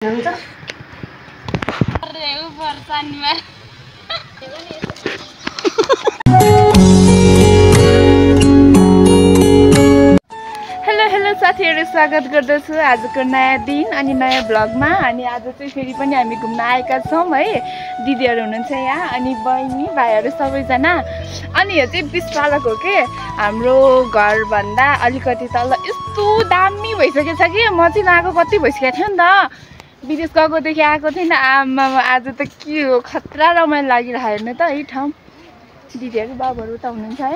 हुन्छ अरे ऊपर सानीमा हेलो साथीहरु स्वागत गर्दछु आजको नयाँ दिन अनि नयाँ ब्लगमा। अनि आज चाहिँ फेरि पनि हामी घुम्न आएका छौं है। दिदीहरु हुनुहुन्छ यहाँ अनि बहिनी भाइहरु सबैजना। अनि यो चाहिँ बिस्तालक हो के हाम्रो घर भन्दा अलिकति तल। यस्तो दामी भइसकेछ कि म चाहिँ आएको कति भइसकेको थियो नि त। विदेश गएको देखि आएको थिएन। आमा आज त के हो खतरा रमाइलो लागिरहेको हेर्नु त है ठाउँ। दिदीहरु बाबुहरु त हुनुहुन्छ है।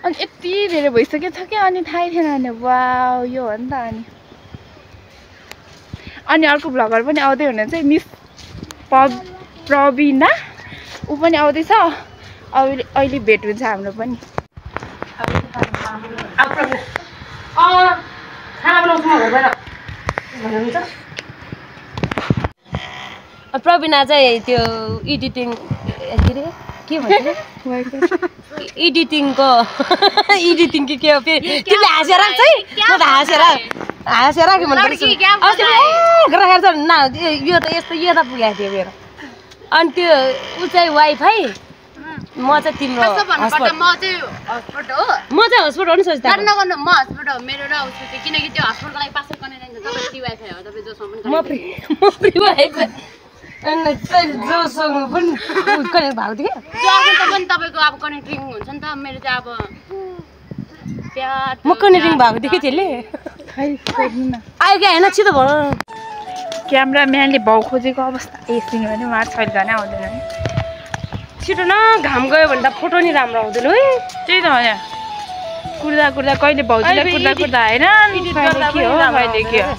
अनि यति धेरै भइसकेको छ कि अनि थाहै थिएन नि। वाउ यो हो नि त। अनि अर्को भ्लगर पनि आउँदै हुनुहुन्छ मिस प्रवीणा ऊ पनि आउँदैछ। अहिले भेट हुन्छ हाम्रो पनि। खाना बनाउँछु म घरबाट भन्नुहुन्छ। प्रवीणा चाहिँ त्यो एडिटिङ के भन्छ एडिटिङको एडिटिङ के हो फेरि तिमीले हाँसेर राख्छ है। म त हाँसेर राखेँ मन पर्छ न। यो त यस्तो यो त पुगेको थियो मेरो। अनि त्यो ऊ चाहिँ वाइफाई म चाहिँ तिम्रो हस्बन्ड। म चाहिँ हस्बन्ड हो। म चाहिँ हस्बन्ड हो नि सोच्दा नगर्नु म हस्बन्ड हो मेरो र उसको चाहिँ। किनकि त्यो हस्बन्डको लागि पासवर्ड गर्ने चाहिन्छ। तपाईँ फ्री वाइफाई हो तपाईँ जोसँग पनि म फ्री वाइफाई अनि जोसँग पनि कनेक्ट भएको थियो जोसँग पनि तपाईँको अब कनेक्टिङ हुन्छ नि त। मेरो चाहिँ अब म कनेक्टिङ भएको थियो कि त्यसले आयो क्या होइन छिटो भयो। क्यामेराम्यानले भाउ खोजेको अवस्था एकछिन भने उहाँ छैन भने आउँदैन है। छिटो न घाम गयो भने त फोटो नि राम्रो आउँदैन है। त्यही त हो यहाँ कुर्दा कुर्दा कहिले भाउजूलाई कुर्दा कुर्दा होइन के हो कहिले के हो।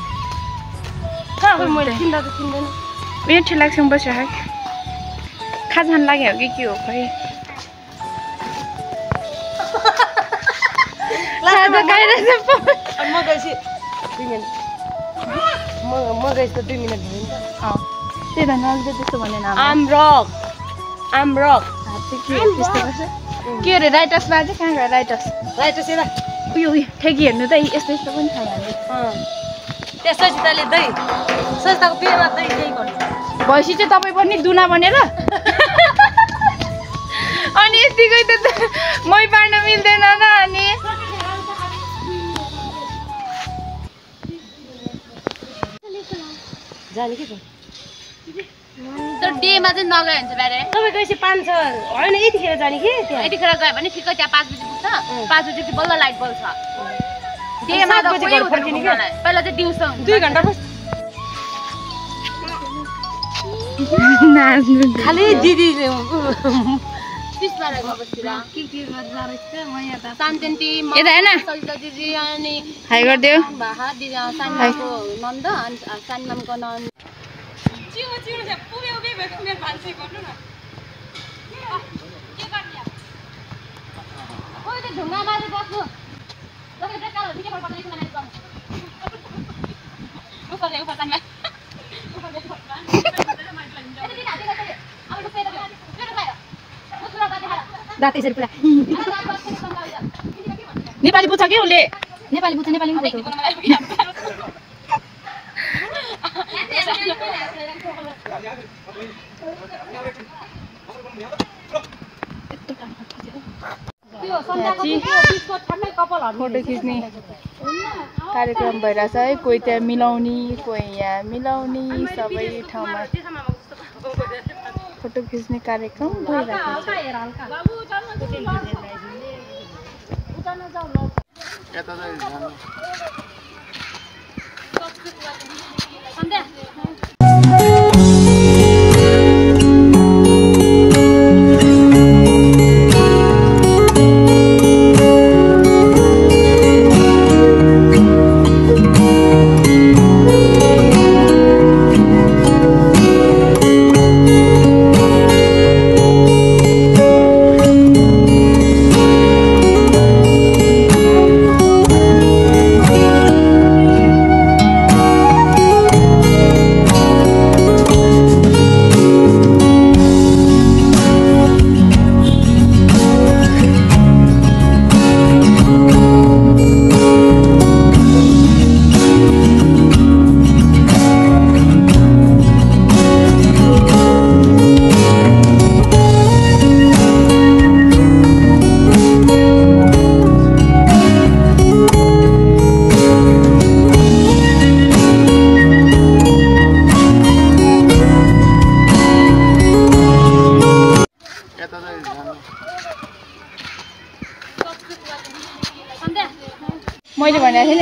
मैले चिन्दा त चिन्दैन। उयो ठेलाकसँग बसिरहेको खाजा खान लाग्यो कि के हो खै। म गएपछि 2 मिनट म गएपछि त 2 मिनट भयो नि त। त्यही त नजिक त्यस्तो भनेन। आमरक के अरे राइटर्समा चाहिँ कहाँ गयो राइटर्स यता उयो ठेकी हेर्नु त यस्तो यस्तो पनि छ यहाँले। त्यहाँ सजिताले दही सजिताको पेमा दही केही गर्नु भैँसी चाहिँ तपाईँ पनि दुना बनेर अनि यतिकै त मै पार्न मिल्दैन न। अनि जाने के तर डेमा चाहिँ नगयो भने चाहिँ बाहिर तपाईँ गएपछि 5 छ होइन यतिखेर जाने कि त्यहाँ यतिखेर गयो भने ठिक्क त्यहाँ 5 बजी पुग्छ। 5 बजी बल्ल लाइट बल्छ। डेमा त पहिला चाहिँ दिउँसो 2 घन्टा खालि दिदीले हाई गरिदियो सानीमाको नन्द अनि सानीमाको नन्द नेपाली बुझ्छ कि उसले नेपाली बुझ्छ नेपाली फोटो खिच्ने कार्यक्रम भइरहेछ है। कोही त्यहाँ मिलाउने कोही यहाँ मिलाउने सबै ठाउँमा फोटो खिच्ने कार्यक्रम भइरहेको छ।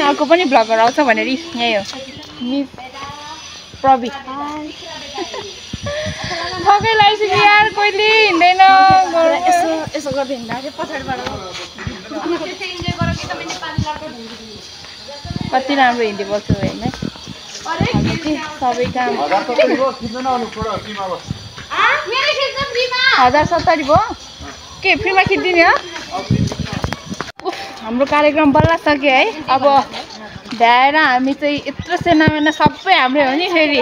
अर्को पनि भ्लगर आउँछ भनेर यही हो मिस प्रवि थकै लागिसक्यो यार कहिले हिँड्दैन यसो गर्दै हिँड्दा पछाडिबाट कति राम्रो हिँडी बस्छु होइन सबै काम 1070 भयो के फ्रीमा खिचिदिने हो हाम्रो कार्यक्रम बल्ल सक्यो है अब भ्याएर हामी चाहिँ यत्रो सेनामेना सबै हाम्रै हो नि फेरि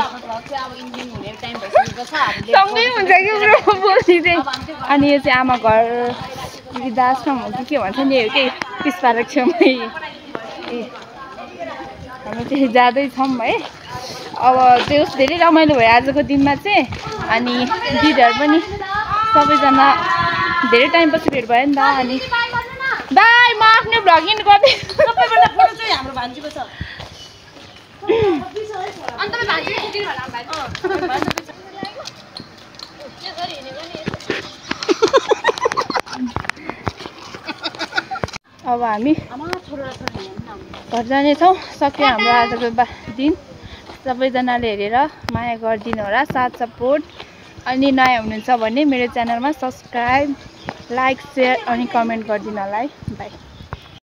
सँगै हुन्छ कि पुरा बोल्ने चाहिँ अनि यो चाहिँ आमा घर वृद्धाश्रम हो कि के भन्छ नि यो के पिसपारक छेउमै हामी चाहिँ जाँदैछौँ है अब त्यो धेरै रमाइलो भयो आजको दिनमा चाहिँ अनि दिदीहरू पनि सबैजना धेरै टाइमपछि भेट भयो नि त अनि दाइ म आफ्नै भ्लगिङ गर्दै सबैभन्दा फोटो चाहिँ हाम्रो भान्जीको छ अनि तपाईँ भान्जी पुगिनु होला अब हामी घर जानेछौँ सक्यो हाम्रो आजको दिन सबैजनाले हेरेर माया गरिदिनु होला साथ सपोर्ट अनि नयाँ हुनुहुन्छ भने मेरो च्यानलमा सब्सक्राइब लाइक सेयर अनि कमेन्ट गरिदिनु होला है बाई